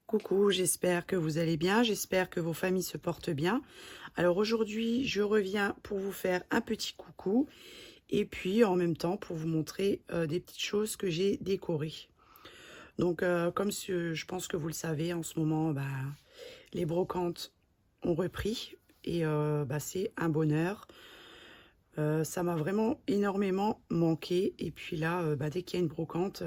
Coucou, j'espère que vous allez bien, j'espère que vos familles se portent bien. Alors aujourd'hui, je reviens pour vous faire un petit coucou et puis en même temps pour vous montrer des petites choses que j'ai décorées. Donc je pense que vous le savez, en ce moment, les brocantes ont repris et c'est un bonheur. Ça m'a vraiment énormément manqué et puis là, dès qu'il y a une brocante,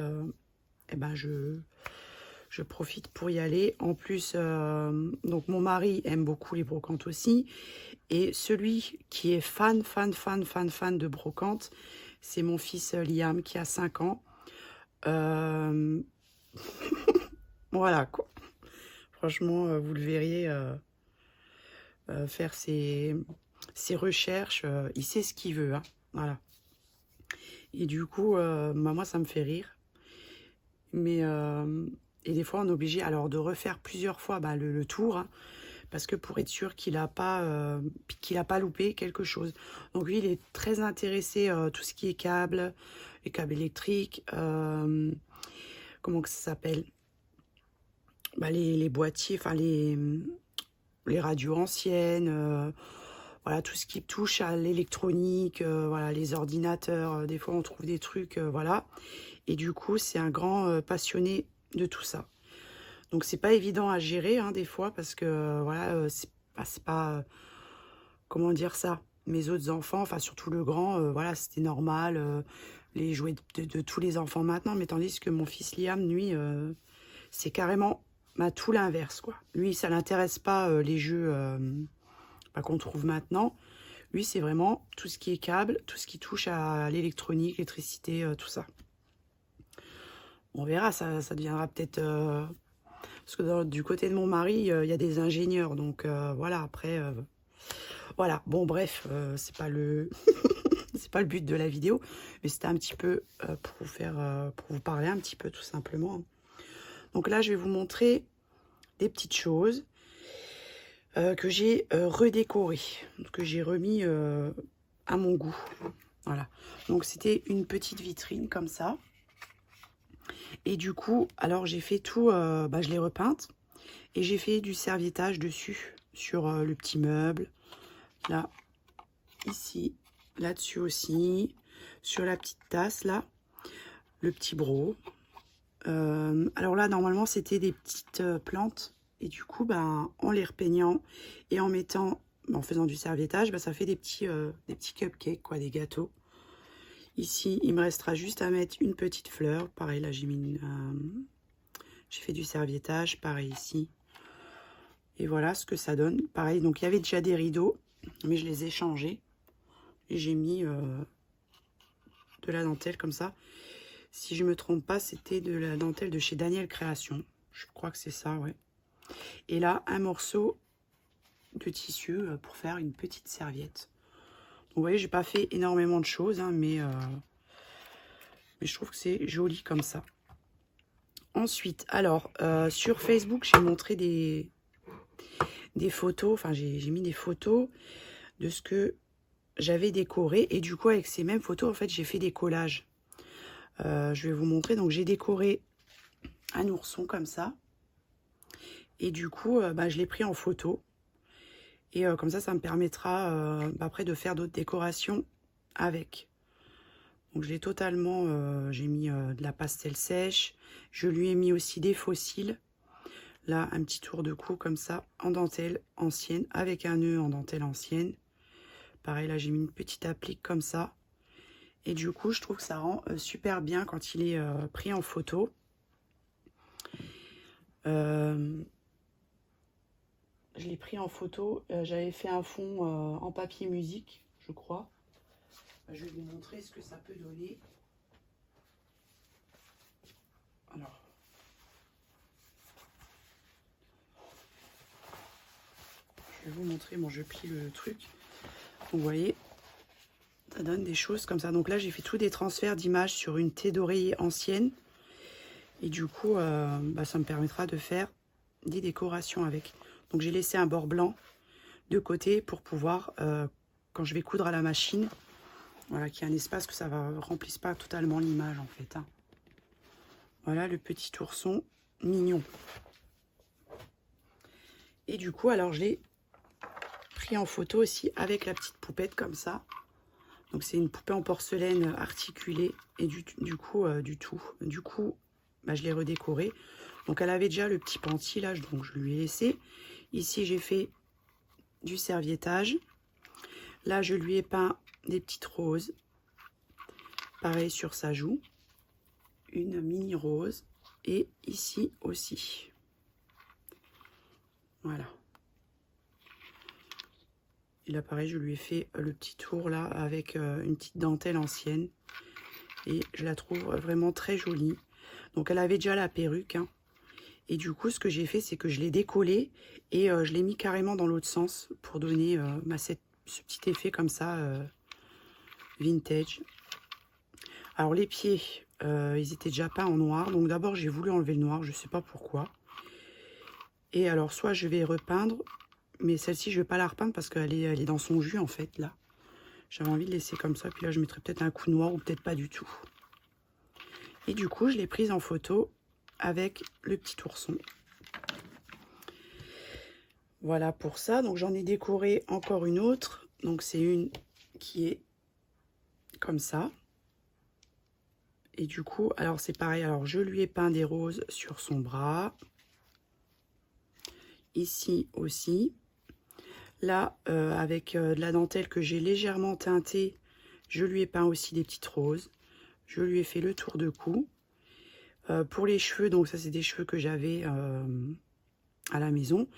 je profite pour y aller. En plus, donc mon mari aime beaucoup les brocantes aussi. Et celui qui est fan de brocante, c'est mon fils Liam qui a 5 ans. Euh, voilà quoi. Franchement, vous le verriez faire ses recherches. Il sait ce qu'il veut, hein. Voilà. Et du coup, moi, ça me fait rire. Mais et des fois, on est obligé alors de refaire plusieurs fois le tour, hein, parce que pour être sûr qu'il a pas loupé quelque chose. Donc lui, il est très intéressé tout ce qui est câbles, les câbles électriques, comment que ça s'appelle, les boîtiers, enfin les radios anciennes, voilà, tout ce qui touche à l'électronique, voilà, les ordinateurs, des fois on trouve des trucs, voilà. Et du coup, c'est un grand passionné de tout ça. Donc c'est pas évident à gérer, hein, des fois, parce que c'est pas comment dire ça. Mes autres enfants, enfin surtout le grand, voilà, c'était normal, les jouets de tous les enfants maintenant, mais tandis que mon fils Liam, lui, c'est carrément tout l'inverse, quoi. Lui, ça l'intéresse pas, les jeux qu'on trouve maintenant. Lui, c'est vraiment tout ce qui est câble, tout ce qui touche à l'électronique, l'électricité, tout ça. On verra, ça deviendra peut-être... parce que du côté de mon mari, il y a des ingénieurs. Donc voilà, après... voilà, bon bref, c'est pas le... c'est pas le but de la vidéo. Mais c'était un petit peu pour vous faire... pour vous parler un petit peu, tout simplement. Donc là, je vais vous montrer des petites choses que j'ai redécorées. Que j'ai remis à mon goût. Voilà. Donc c'était une petite vitrine comme ça. Et du coup, alors j'ai fait tout, je l'ai repeinte et j'ai fait du serviettage dessus, sur le petit meuble, là, ici, là-dessus aussi, sur la petite tasse, là, le petit broc. Alors là, normalement, c'était des petites plantes et du coup, en les repeignant et en mettant, en faisant du serviettage, ça fait des petits cupcakes, quoi, des gâteaux. Ici, il me restera juste à mettre une petite fleur. Pareil, là, j'ai fait du serviettage. Pareil ici. Et voilà ce que ça donne. Pareil, donc il y avait déjà des rideaux, mais je les ai changés. Et j'ai mis de la dentelle comme ça. Si je me trompe pas, c'était de la dentelle de chez Daniel Création. Je crois que c'est ça, ouais. Et là, un morceau de tissu pour faire une petite serviette. Donc, vous voyez, j'ai pas fait énormément de choses, hein, mais je trouve que c'est joli comme ça. Ensuite, alors, sur Facebook, j'ai montré des photos, enfin, j'ai mis des photos de ce que j'avais décoré. Et du coup, avec ces mêmes photos, en fait, j'ai fait des collages. Je vais vous montrer. Donc, j'ai décoré un ourson comme ça. Et du coup, je l'ai pris en photo. Et comme ça me permettra après de faire d'autres décorations avec. Donc, je l'ai totalement... j'ai mis de la pastel sèche. Je lui ai mis aussi des fossiles. Là, un petit tour de cou comme ça, en dentelle ancienne, avec un nœud en dentelle ancienne. Pareil, là, j'ai mis une petite applique comme ça. Et du coup, je trouve que ça rend super bien quand il est pris en photo. Je l'ai pris en photo. J'avais fait un fond en papier musique, je crois. Je vais vous montrer ce que ça peut donner. Alors. Je vais vous montrer. Bon, je plie le truc. Vous voyez, ça donne des choses comme ça. Donc là, j'ai fait tous des transferts d'images sur une thé d'oreiller ancienne. Et du coup, ça me permettra de faire des décorations avec. Donc j'ai laissé un bord blanc de côté pour pouvoir, quand je vais coudre à la machine, voilà, qu'il y ait un espace que ça ne remplisse pas totalement l'image en fait, hein. Voilà le petit ourson mignon. Et du coup, alors je l'ai pris en photo aussi avec la petite poupette comme ça. Donc c'est une poupée en porcelaine articulée et du coup, bah, je l'ai redécorée. Donc elle avait déjà le petit panty là, donc je lui ai laissé. Ici j'ai fait du serviettage. Là je lui ai peint des petites roses. Pareil sur sa joue. Une mini rose. Et ici aussi. Voilà. Et là pareil je lui ai fait le petit tour là avec une petite dentelle ancienne. Et je la trouve vraiment très jolie. Donc elle avait déjà la perruque, hein. Et du coup, ce que j'ai fait, c'est que je l'ai décollé et je l'ai mis carrément dans l'autre sens pour donner ce petit effet comme ça, vintage. Alors les pieds, ils étaient déjà peints en noir. Donc d'abord, j'ai voulu enlever le noir, je ne sais pas pourquoi. Et alors, soit je vais repeindre, mais celle-ci, je ne vais pas la repeindre parce qu'elle est dans son jus, en fait, là. J'avais envie de laisser comme ça. Puis là, je mettrai peut-être un coup noir ou peut-être pas du tout. Et du coup, je l'ai prise en photo avec le petit ourson. Voilà pour ça. Donc j'en ai décoré encore une autre. Donc c'est une qui est comme ça. Et du coup, alors c'est pareil. Alors je lui ai peint des roses sur son bras. Ici aussi. Là, avec de la dentelle que j'ai légèrement teintée, je lui ai peint aussi des petites roses. Je lui ai fait le tour de cou. Pour les cheveux, donc ça c'est des cheveux que j'avais à la maison.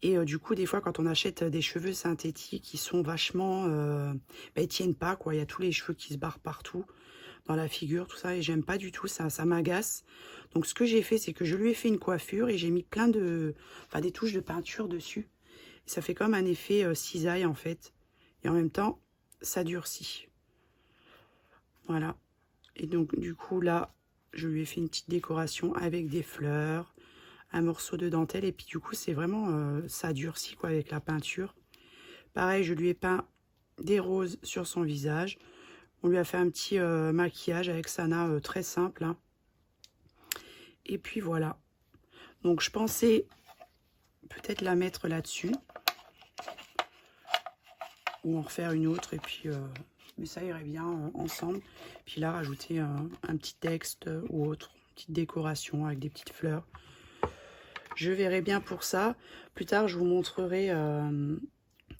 Et du coup, des fois, quand on achète des cheveux synthétiques, ils sont vachement... bah, ils tiennent pas, quoi. Il y a tous les cheveux qui se barrent partout, dans la figure, tout ça. Et j'aime pas du tout, ça m'agace. Donc, ce que j'ai fait, c'est que je lui ai fait une coiffure et j'ai mis plein de... Enfin, des touches de peinture dessus. Et ça fait comme un effet cisaille, en fait. Et en même temps, ça durcit. Voilà. Et donc, du coup, là, je lui ai fait une petite décoration avec des fleurs, un morceau de dentelle. Et puis, du coup, c'est vraiment... ça durcit, quoi, avec la peinture. Pareil, je lui ai peint des roses sur son visage. On lui a fait un petit maquillage avec Sana très simple, hein. Et puis, voilà. Donc, je pensais peut-être la mettre là-dessus. Ou en refaire une autre. Et puis... mais ça irait bien ensemble. Puis là, rajouter un petit texte ou autre. Une petite décoration avec des petites fleurs. Je verrai bien pour ça. Plus tard, je vous montrerai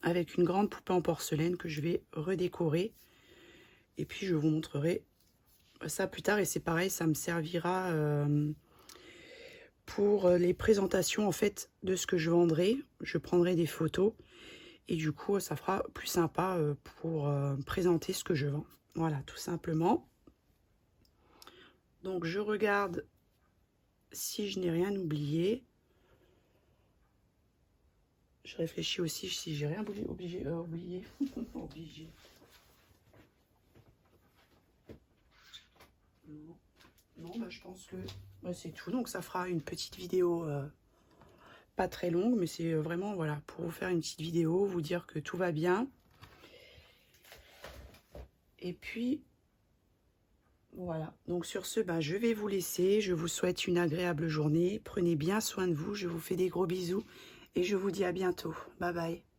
avec une grande poupée en porcelaine que je vais redécorer. Et puis, je vous montrerai ça plus tard. Et c'est pareil, ça me servira pour les présentations en fait de ce que je vendrai. Je prendrai des photos. Et du coup, ça fera plus sympa pour présenter ce que je vends. Voilà, tout simplement. Donc, je regarde si je n'ai rien oublié. Je réfléchis aussi si j'ai rien oublié. Obligé. Non, non bah, je pense que bah, c'est tout. Donc, ça fera une petite vidéo pas très longue, mais c'est vraiment voilà pour vous faire une petite vidéo, vous dire que tout va bien. Et puis, voilà. Donc, sur ce, bah, je vais vous laisser. Je vous souhaite une agréable journée. Prenez bien soin de vous. Je vous fais des gros bisous et je vous dis à bientôt. Bye bye.